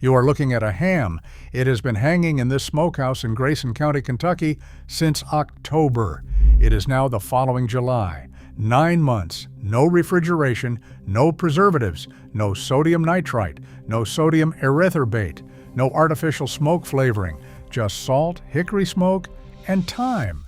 You are looking at a ham. It has been hanging in this smokehouse in Grayson County, Kentucky since October. It is now the following July. 9 months, no refrigeration, no preservatives, no sodium nitrite, no sodium erythorbate, no artificial smoke flavoring, just salt, hickory smoke, and thyme.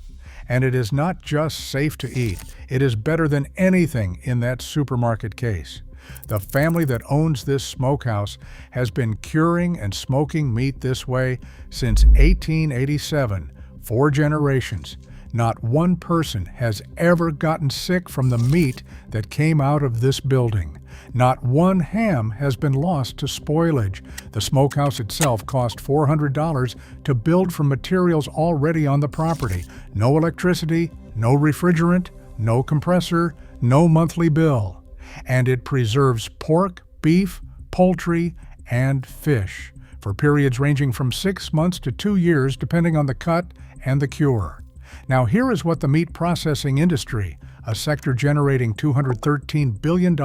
And it is not just safe to eat, it is better than anything in that supermarket case. The family that owns this smokehouse has been curing and smoking meat this way since 1887, 4 generations. Not one person has ever gotten sick from the meat that came out of this building. Not one ham has been lost to spoilage. The smokehouse itself cost $400 to build from materials already on the property. No electricity, no refrigerant, no compressor, no monthly bill. And it preserves pork, beef, poultry, and fish for periods ranging from 6 months to 2 years depending on the cut and the cure. Now here is what the meat processing industry, a sector generating $213 billion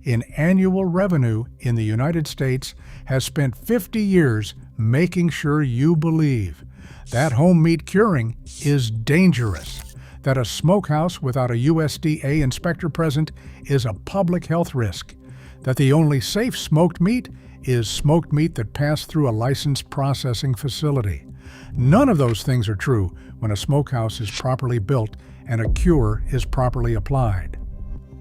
in annual revenue in the United States, has spent 50 years making sure you believe. That home meat curing is dangerous. That a smokehouse without a USDA inspector present is a public health risk. That the only safe smoked meat is smoked meat that passed through a licensed processing facility. None of those things are true when a smokehouse is properly built and a cure is properly applied.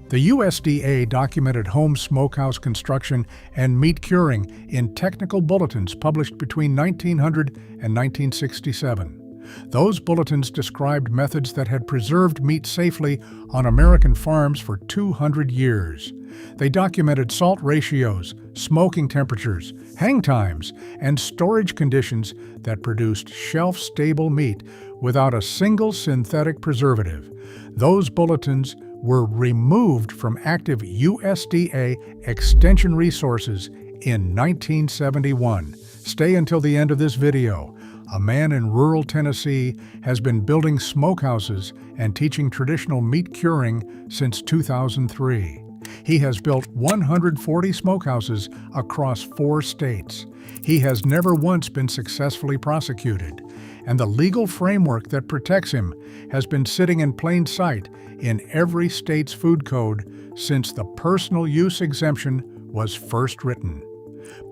The USDA documented home smokehouse construction and meat curing in technical bulletins published between 1900 and 1967. Those bulletins described methods that had preserved meat safely on American farms for 200 years. They documented salt ratios, smoking temperatures, hang times, and storage conditions that produced shelf-stable meat without a single synthetic preservative. Those bulletins were removed from active USDA extension resources in 1971. Stay until the end of this video. A man in rural Tennessee has been building smokehouses and teaching traditional meat curing since 2003. He has built 140 smokehouses across 4 states. He has never once been successfully prosecuted, and the legal framework that protects him has been sitting in plain sight in every state's food code since the personal use exemption was first written.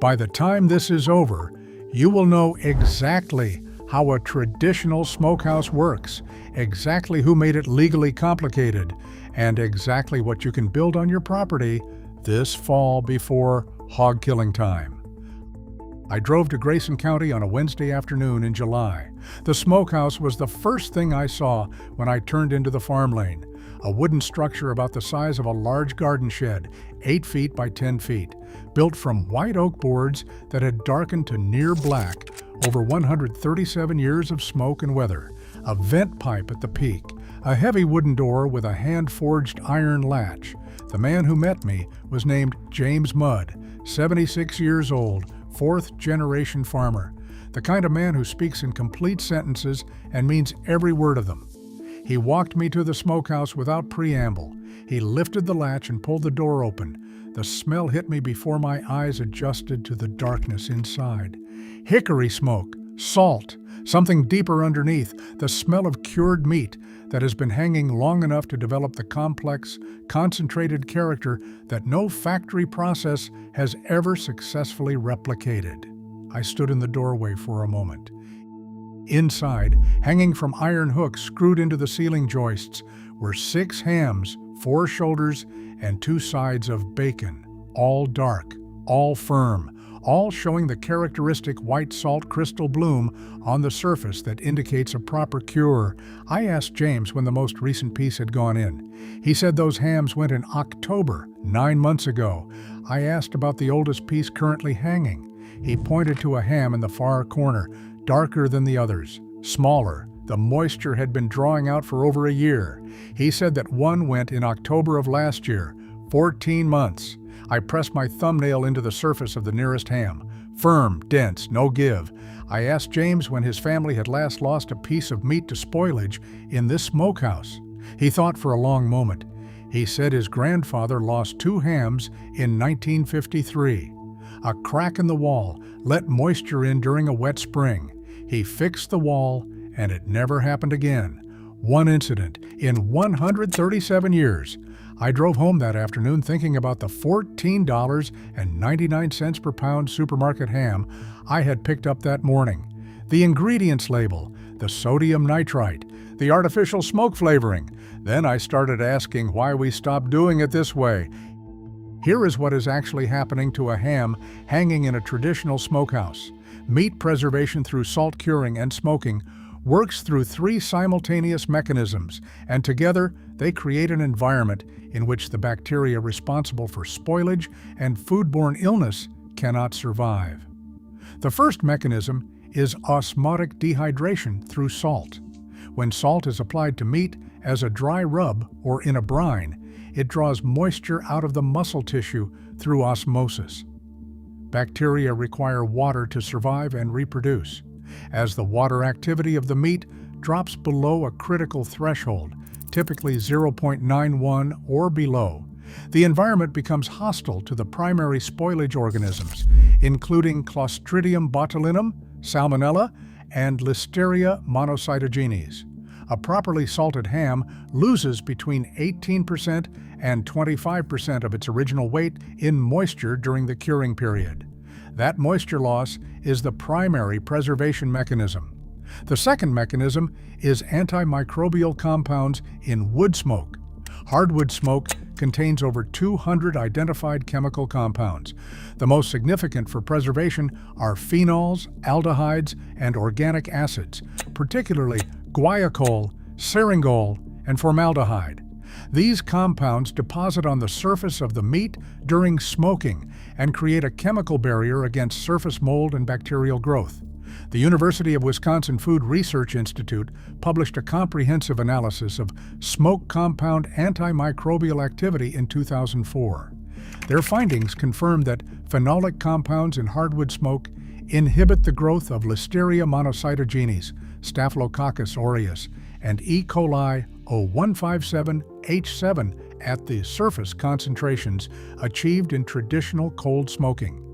By the time this is over, you will know exactly how a traditional smokehouse works, exactly who made it legally complicated, and exactly what you can build on your property this fall before hog killing time. I drove to Grayson County on a Wednesday afternoon in July. The smokehouse was the first thing I saw when I turned into the farm lane. A wooden structure about the size of a large garden shed, 8 feet by 10 feet, built from white oak boards that had darkened to near black over 137 years of smoke and weather, a vent pipe at the peak, a heavy wooden door with a hand-forged iron latch. The man who met me was named James Mudd, 76 years old, 4th-generation farmer, the kind of man who speaks in complete sentences and means every word of them. He walked me to the smokehouse without preamble. He lifted the latch and pulled the door open. The smell hit me before my eyes adjusted to the darkness inside. Hickory smoke, salt, something deeper underneath, the smell of cured meat that has been hanging long enough to develop the complex, concentrated character that no factory process has ever successfully replicated. I stood in the doorway for a moment. Inside, hanging from iron hooks screwed into the ceiling joists, were 6 hams, 4 shoulders, and 2 sides of bacon, all dark, all firm, all showing the characteristic white salt crystal bloom on the surface that indicates a proper cure. I asked James when the most recent piece had gone in. He said those hams went in October, 9 months ago. I asked about the oldest piece currently hanging. He pointed to a ham in the far corner, darker than the others, smaller. The moisture had been drawing out for over a year. He said that one went in October of last year, 14 months. I pressed my thumbnail into the surface of the nearest ham. Firm, dense, no give. I asked James when his family had last lost a piece of meat to spoilage in this smokehouse. He thought for a long moment. He said his grandfather lost 2 hams in 1953. A crack in the wall let moisture in during a wet spring. He fixed the wall, and it never happened again. One incident in 137 years. I drove home that afternoon thinking about the $14.99 per pound supermarket ham I had picked up that morning. The ingredients label, the sodium nitrite, the artificial smoke flavoring. Then I started asking why we stopped doing it this way. Here is what is actually happening to a ham hanging in a traditional smokehouse. Meat preservation through salt curing and smoking works through three simultaneous mechanisms, and together they create an environment in which the bacteria responsible for spoilage and foodborne illness cannot survive. The first mechanism is osmotic dehydration through salt. When salt is applied to meat as a dry rub or in a brine, it draws moisture out of the muscle tissue through osmosis. Bacteria require water to survive and reproduce. As the water activity of the meat drops below a critical threshold, typically 0.91 or below, the environment becomes hostile to the primary spoilage organisms, including Clostridium botulinum, Salmonella, and Listeria monocytogenes. A properly salted ham loses between 18% and 25% of its original weight in moisture during the curing period. That moisture loss is the primary preservation mechanism. The second mechanism is antimicrobial compounds in wood smoke. Hardwood smoke contains over 200 identified chemical compounds. The most significant for preservation are phenols, aldehydes, and organic acids, particularly guaiacol, syringol, and formaldehyde. These compounds deposit on the surface of the meat during smoking and create a chemical barrier against surface mold and bacterial growth. The University of Wisconsin Food Research Institute published a comprehensive analysis of smoke compound antimicrobial activity in 2004. Their findings confirmed that phenolic compounds in hardwood smoke inhibit the growth of Listeria monocytogenes, Staphylococcus aureus, and E. coli O157H7 at the surface concentrations achieved in traditional cold smoking.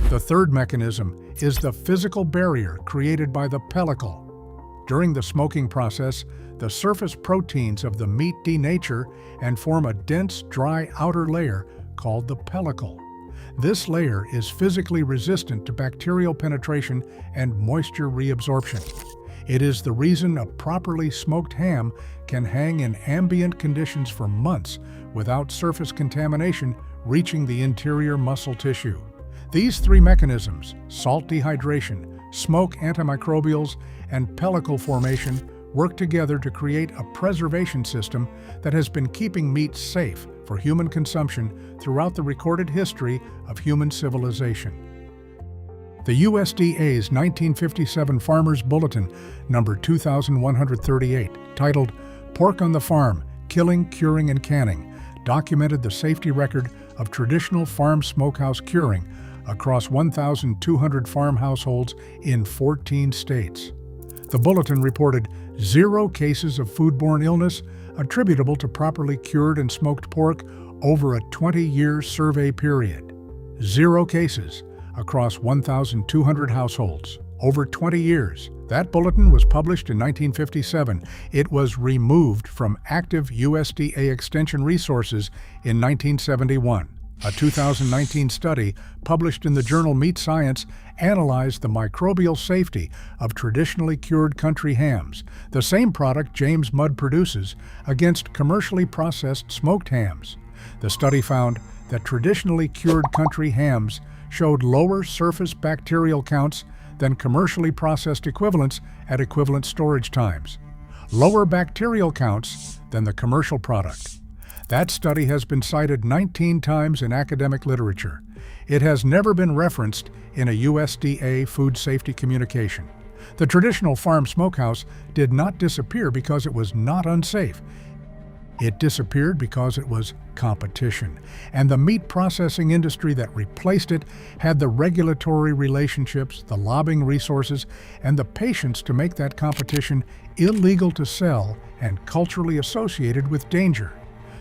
The third mechanism is the physical barrier created by the pellicle. During the smoking process, the surface proteins of the meat denature and form a dense, dry outer layer called the pellicle. This layer is physically resistant to bacterial penetration and moisture reabsorption. It is the reason a properly smoked ham can hang in ambient conditions for months without surface contamination reaching the interior muscle tissue. These three mechanisms, salt dehydration, smoke antimicrobials, and pellicle formation, work together to create a preservation system that has been keeping meat safe for human consumption throughout the recorded history of human civilization. The USDA's 1957 Farmer's Bulletin, number 2138, titled Pork on the Farm, Killing, Curing, and Canning, documented the safety record of traditional farm smokehouse curing across 1,200 farm households in 14 states. The bulletin reported 0 cases of foodborne illness attributable to properly cured and smoked pork over a 20-year survey period. 0 cases across 1,200 households over 20 years. That bulletin was published in 1957. It was removed from active USDA extension resources in 1971. A 2019 study published in the journal Meat Science analyzed the microbial safety of traditionally cured country hams, the same product James Mudd produces, against commercially processed smoked hams. The study found that traditionally cured country hams showed lower surface bacterial counts than commercially processed equivalents at equivalent storage times, lower bacterial counts than the commercial product. That study has been cited 19 times in academic literature. It has never been referenced in a USDA food safety communication. The traditional farm smokehouse did not disappear because it was not unsafe. It disappeared because it was competition, and the meat processing industry that replaced it had the regulatory relationships, the lobbying resources, and the patience to make that competition illegal to sell and culturally associated with danger.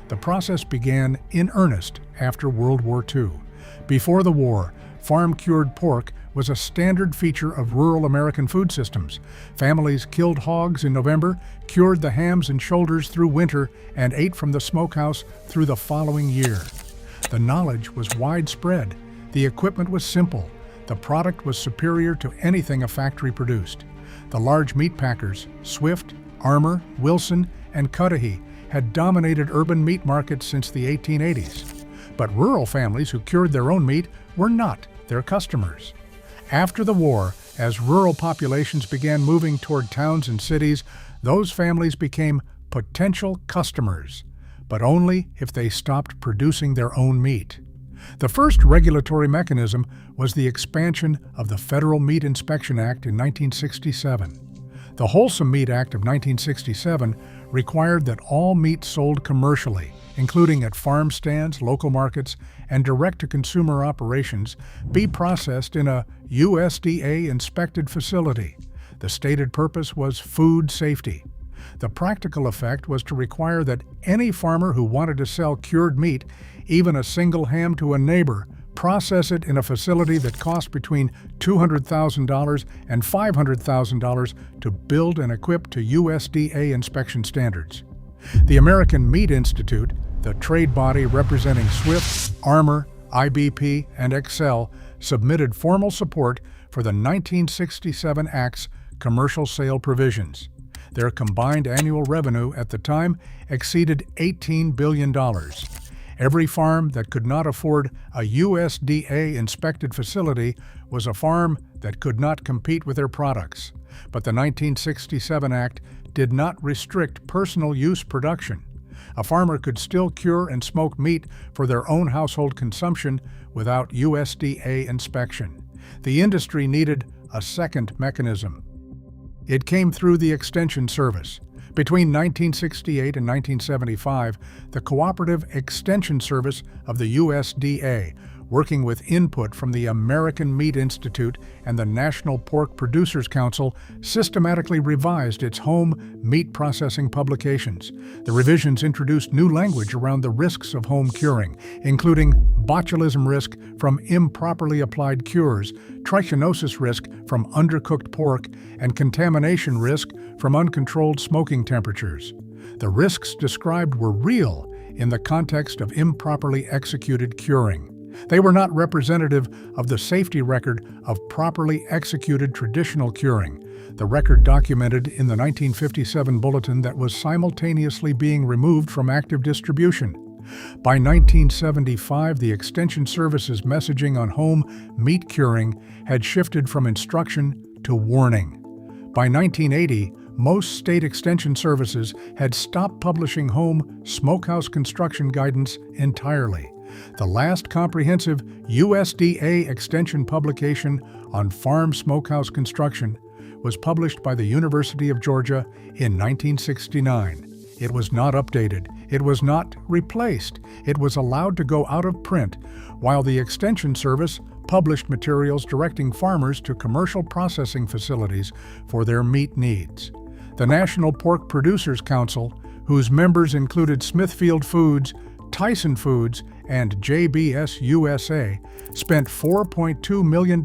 The process began in earnest after World War II. Before the war, farm-cured pork was a standard feature of rural American food systems. Families killed hogs in November, cured the hams and shoulders through winter, and ate from the smokehouse through the following year. The knowledge was widespread. The equipment was simple. The product was superior to anything a factory produced. The large meat packers, Swift, Armour, Wilson, and Cudahy, had dominated urban meat markets since the 1880s. But rural families who cured their own meat were not their customers. After the war, as rural populations began moving toward towns and cities, those families became potential customers, but only if they stopped producing their own meat. The first regulatory mechanism was the expansion of the Federal Meat Inspection Act in 1967. The Wholesome Meat Act of 1967 required that all meat sold commercially, including at farm stands, local markets, and direct-to-consumer operations, be processed in a USDA-inspected facility. The stated purpose was food safety. The practical effect was to require that any farmer who wanted to sell cured meat, even a single ham to a neighbor, process it in a facility that cost between $200,000 and $500,000 to build and equip to USDA inspection standards. The American Meat Institute, the trade body representing Swift, Armour, IBP, and Excel, submitted formal support for the 1967 Act's commercial sale provisions. Their combined annual revenue at the time exceeded $18 billion. Every farm that could not afford a USDA-inspected facility was a farm that could not compete with their products. But the 1967 Act did not restrict personal use production. A farmer could still cure and smoke meat for their own household consumption without USDA inspection. The industry needed a second mechanism. It came through the Extension Service. Between 1968 and 1975, the Cooperative Extension Service of the USDA, working with input from the American Meat Institute and the National Pork Producers Council, systematically revised its home meat processing publications. The revisions introduced new language around the risks of home curing, including botulism risk from improperly applied cures, trichinosis risk from undercooked pork, and contamination risk from uncontrolled smoking temperatures. The risks described were real in the context of improperly executed curing. They were not representative of the safety record of properly executed traditional curing, the record documented in the 1957 bulletin that was simultaneously being removed from active distribution. By 1975, the Extension Service's messaging on home meat curing had shifted from instruction to warning. By 1980, most state extension services had stopped publishing home smokehouse construction guidance entirely. The last comprehensive USDA extension publication on farm smokehouse construction was published by the University of Georgia in 1969. It was not updated. It was not replaced. It was allowed to go out of print, while the Extension Service published materials directing farmers to commercial processing facilities for their meat needs. The National Pork Producers Council, whose members included Smithfield Foods, Tyson Foods, and JBS USA, spent $4.2 million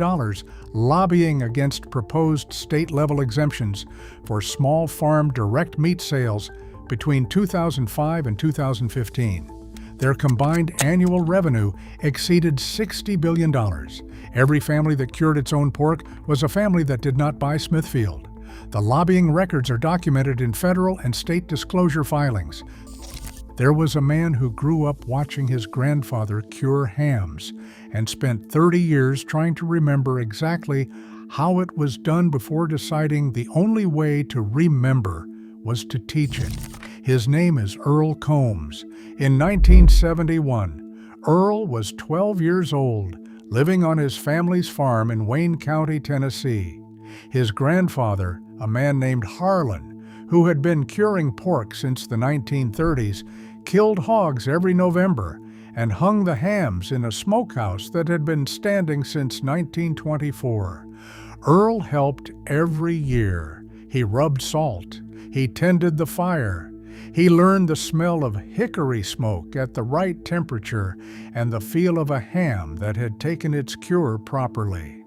lobbying against proposed state-level exemptions for small farm direct meat sales between 2005 and 2015. Their combined annual revenue exceeded $60 billion. Every family that cured its own pork was a family that did not buy Smithfield. The lobbying records are documented in federal and state disclosure filings. There was a man who grew up watching his grandfather cure hams and spent 30 years trying to remember exactly how it was done before deciding the only way to remember was to teach it. His name is Earl Combs. In 1971, Earl was 12 years old, living on his family's farm in Wayne County, Tennessee. His grandfather, a man named Harlan, who had been curing pork since the 1930s, killed hogs every November and hung the hams in a smokehouse that had been standing since 1924. Earl helped every year. He rubbed salt. He tended the fire. He learned the smell of hickory smoke at the right temperature and the feel of a ham that had taken its cure properly.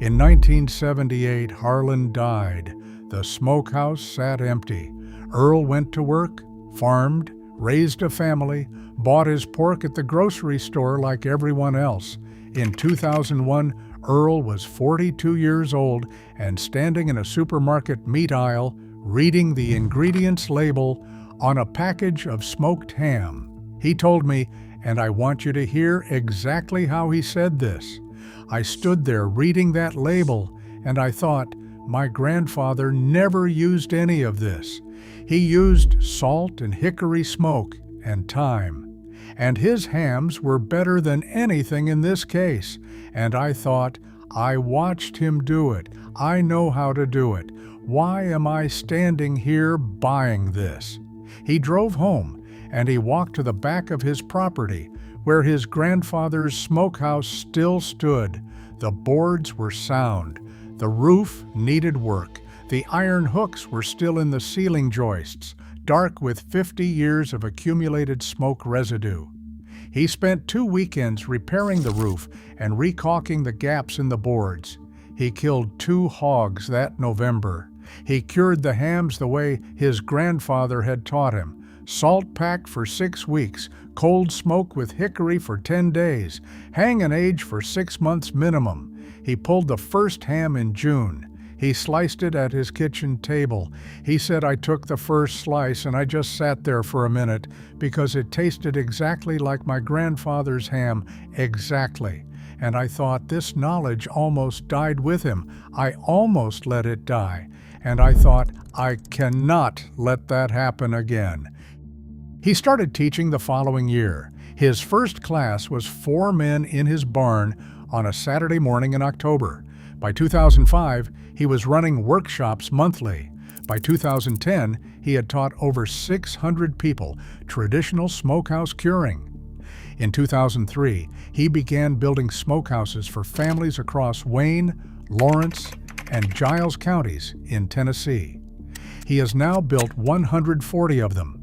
In 1978, Harlan died. The smokehouse sat empty. Earl went to work, farmed, raised a family, bought his pork at the grocery store like everyone else. In 2001, Earl was 42 years old and standing in a supermarket meat aisle, reading the ingredients label on a package of smoked ham. He told me, and I want you to hear exactly how he said this. I stood there reading that label, and I thought, my grandfather never used any of this. He used salt and hickory smoke and thyme. And his hams were better than anything in this case. And I thought, I watched him do it. I know how to do it. Why am I standing here buying this? He drove home, and he walked to the back of his property, where his grandfather's smokehouse still stood. The boards were sound. The roof needed work. The iron hooks were still in the ceiling joists, dark with 50 years of accumulated smoke residue. He spent 2 weekends repairing the roof and recaulking the gaps in the boards. He killed 2 hogs that November. He cured the hams the way his grandfather had taught him. Salt packed for 6 weeks, cold smoke with hickory for 10 days, hang and age for 6 months minimum. He pulled the first ham in June. He sliced it at his kitchen table. He said, I took the first slice and I just sat there for a minute because it tasted exactly like my grandfather's ham, exactly. And I thought this knowledge almost died with him. I almost let it die. And I thought, I cannot let that happen again. He started teaching the following year. His first class was 4 men in his barn on a Saturday morning in October. By 2005, he was running workshops monthly. By 2010, he had taught over 600 people traditional smokehouse curing. In 2003, he began building smokehouses for families across Wayne, Lawrence, and Giles counties in Tennessee. He has now built 140 of them.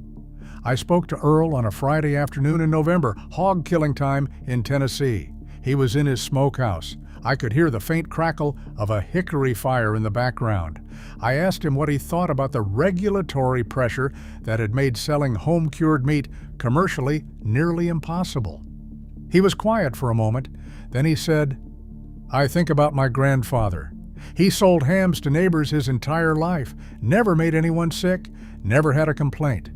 I spoke to Earl on a Friday afternoon in November, hog killing time in Tennessee. He was in his smokehouse. I could hear the faint crackle of a hickory fire in the background. I asked him what he thought about the regulatory pressure that had made selling home-cured meat commercially nearly impossible. He was quiet for a moment. Then he said, I think about my grandfather. He sold hams to neighbors his entire life, never made anyone sick, never had a complaint.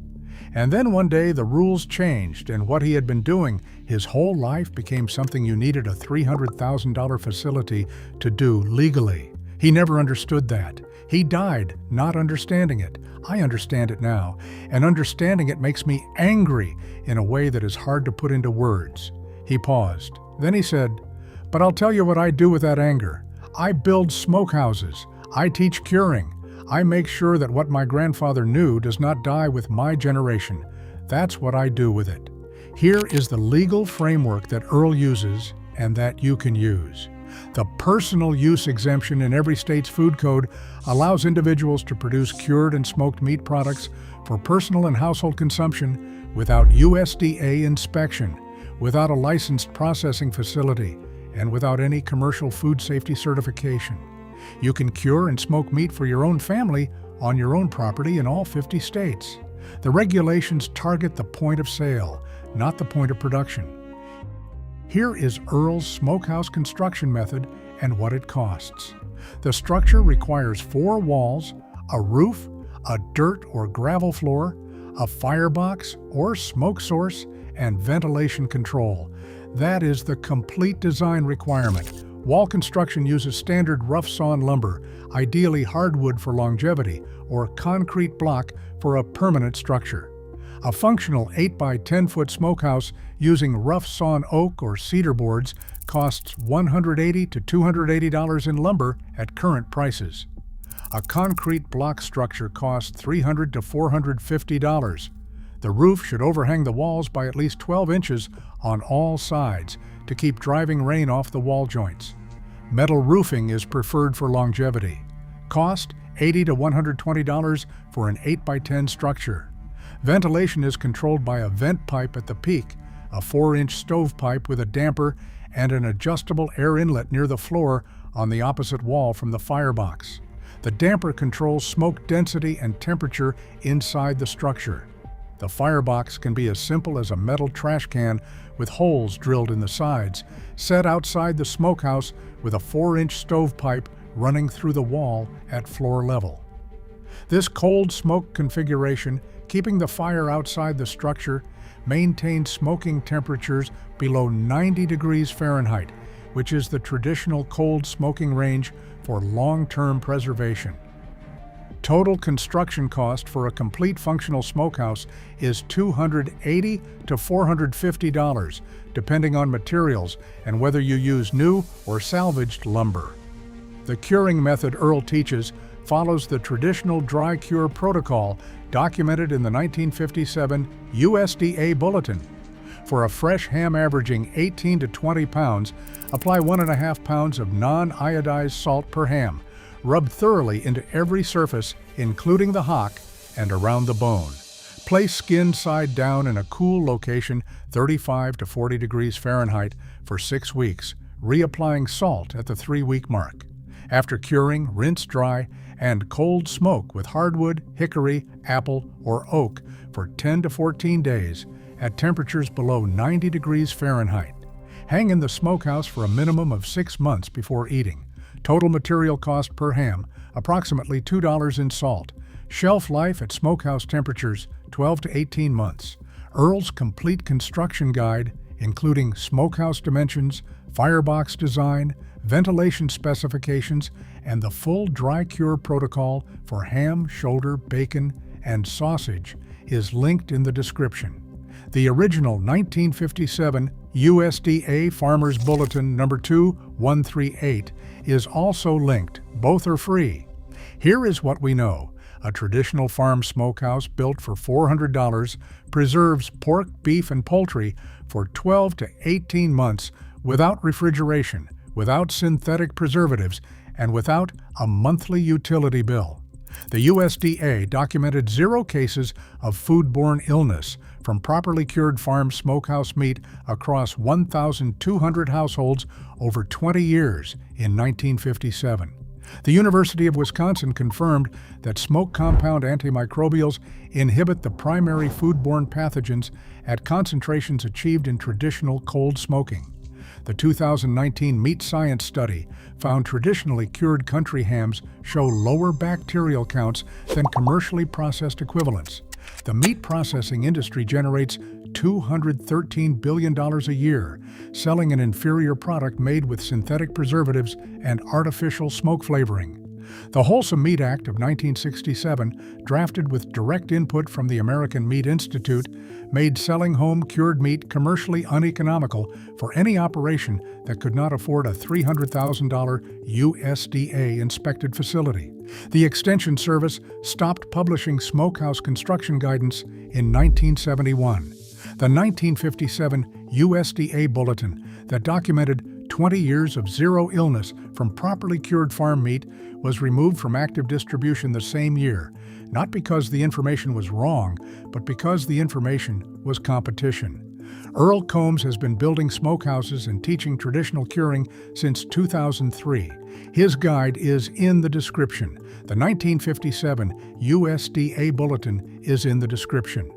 And then one day the rules changed, and what he had been doing his whole life became something you needed a $300,000 facility to do legally. He never understood that. He died not understanding it. I understand it now, and understanding it makes me angry in a way that is hard to put into words. He paused. Then he said, but I'll tell you what I do with that anger. I build smokehouses. I teach curing. I make sure that what my grandfather knew does not die with my generation. That's what I do with it. Here is the legal framework that Earl uses and that you can use. The personal use exemption in every state's food code allows individuals to produce cured and smoked meat products for personal and household consumption without USDA inspection, without a licensed processing facility, and without any commercial food safety certification. You can cure and smoke meat for your own family on your own property in all 50 states. The regulations target the point of sale, not the point of production. Here is Earl's smokehouse construction method and what it costs. The structure requires 4 walls, a roof, a dirt or gravel floor, a firebox or smoke source, and ventilation control. That is the complete design requirement. Wall construction uses standard rough-sawn lumber, ideally hardwood for longevity, or concrete block for a permanent structure. A functional 8 by 10 foot smokehouse using rough-sawn oak or cedar boards costs $180 to $280 in lumber at current prices. A concrete block structure costs $300 to $450. The roof should overhang the walls by at least 12 inches on all sides to keep driving rain off the wall joints. Metal roofing is preferred for longevity. Cost $80 to $120 for an 8 by 10 structure. Ventilation is controlled by a vent pipe at the peak, a 4-inch stovepipe with a damper, and an adjustable air inlet near the floor on the opposite wall from the firebox. The damper controls smoke density and temperature inside the structure. The firebox can be as simple as a metal trash can with holes drilled in the sides, set outside the smokehouse with a 4-inch stovepipe running through the wall at floor level. This cold smoke configuration, keeping the fire outside the structure, maintains smoking temperatures below 90 degrees Fahrenheit, which is the traditional cold smoking range for long-term preservation. Total construction cost for a complete functional smokehouse is $280 to $450, depending on materials and whether you use new or salvaged lumber. The curing method Earl teaches follows the traditional dry cure protocol documented in the 1957 USDA Bulletin. For a fresh ham averaging 18 to 20 pounds, apply 1.5 pounds of non-iodized salt per ham. Rub thoroughly into every surface, including the hock and around the bone. Place skin side down in a cool location, 35 to 40 degrees Fahrenheit, for 6 weeks, reapplying salt at the 3-week mark. After curing, rinse dry and cold smoke with hardwood, hickory, apple, or oak for 10 to 14 days at temperatures below 90 degrees Fahrenheit. Hang in the smokehouse for a minimum of 6 months before eating. Total material cost per ham, approximately $2 in salt. Shelf life at smokehouse temperatures, 12 to 18 months. Earl's complete construction guide, including smokehouse dimensions, firebox design, ventilation specifications, and the full dry cure protocol for ham, shoulder, bacon, and sausage, is linked in the description. The original 1957 USDA Farmers Bulletin No. 2138 is also linked. Both are free. Here is what we know. A traditional farm smokehouse built for $400 preserves pork, beef, and poultry for 12 to 18 months without refrigeration, without synthetic preservatives, and without a monthly utility bill. The USDA documented 0 cases of foodborne illness from properly cured farm smokehouse meat across 1,200 households over 20 years in 1957. The University of Wisconsin confirmed that smoke compound antimicrobials inhibit the primary foodborne pathogens at concentrations achieved in traditional cold smoking. The 2019 Meat Science study found traditionally cured country hams show lower bacterial counts than commercially processed equivalents. The meat processing industry generates $213 billion a year, selling an inferior product made with synthetic preservatives and artificial smoke flavoring. The Wholesome Meat Act of 1967, drafted with direct input from the American Meat Institute, made selling home cured meat commercially uneconomical for any operation that could not afford a $300,000 USDA-inspected facility. The Extension Service stopped publishing smokehouse construction guidance in 1971. The 1957 USDA Bulletin that documented 20 years of zero illness from properly cured farm meat was removed from active distribution the same year, not because the information was wrong, but because the information was competition. Earl Combs has been building smokehouses and teaching traditional curing since 2003. His guide is in the description. The 1957 USDA Bulletin is in the description.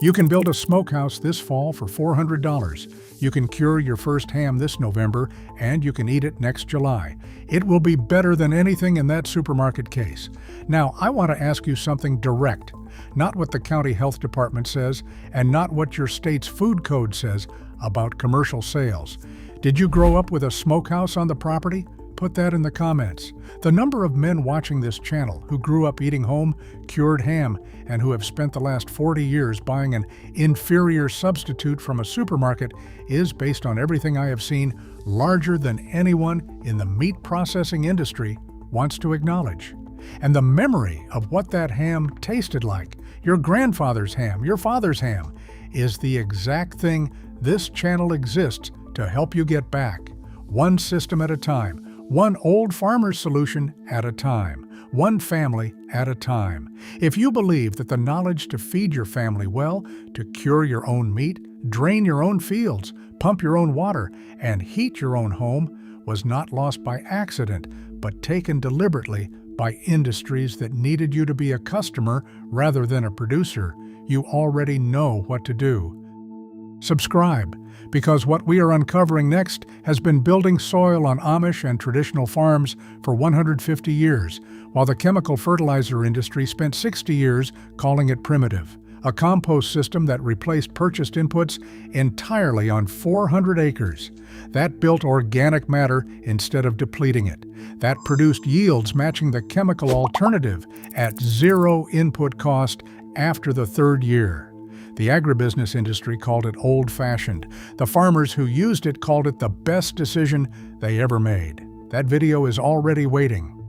You can build a smokehouse this fall for $400. You can cure your first ham this November, and you can eat it next July. It will be better than anything in that supermarket case. Now, I want to ask you something direct, not what the county health department says, and not what your state's food code says about commercial sales. Did you grow up with a smokehouse on the property? Put that in the comments. The number of men watching this channel who grew up eating home cured ham and who have spent the last 40 years buying an inferior substitute from a supermarket is, based on everything I have seen, larger than anyone in the meat processing industry wants to acknowledge. And the memory of what that ham tasted like, your grandfather's ham, your father's ham, is the exact thing this channel exists to help you get back, one system at a time, one old farmer's solution at a time, one family at a time. If you believe that the knowledge to feed your family well, to cure your own meat, drain your own fields, pump your own water, and heat your own home was not lost by accident, but taken deliberately by industries that needed you to be a customer rather than a producer, you already know what to do. Subscribe, because what we are uncovering next has been building soil on Amish and traditional farms for 150 years, while the chemical fertilizer industry spent 60 years calling it primitive, a compost system that replaced purchased inputs entirely on 400 acres. That built organic matter instead of depleting it. That produced yields matching the chemical alternative at zero input cost after the third year. The agribusiness industry called it old-fashioned. The farmers who used it called it the best decision they ever made. That video is already waiting.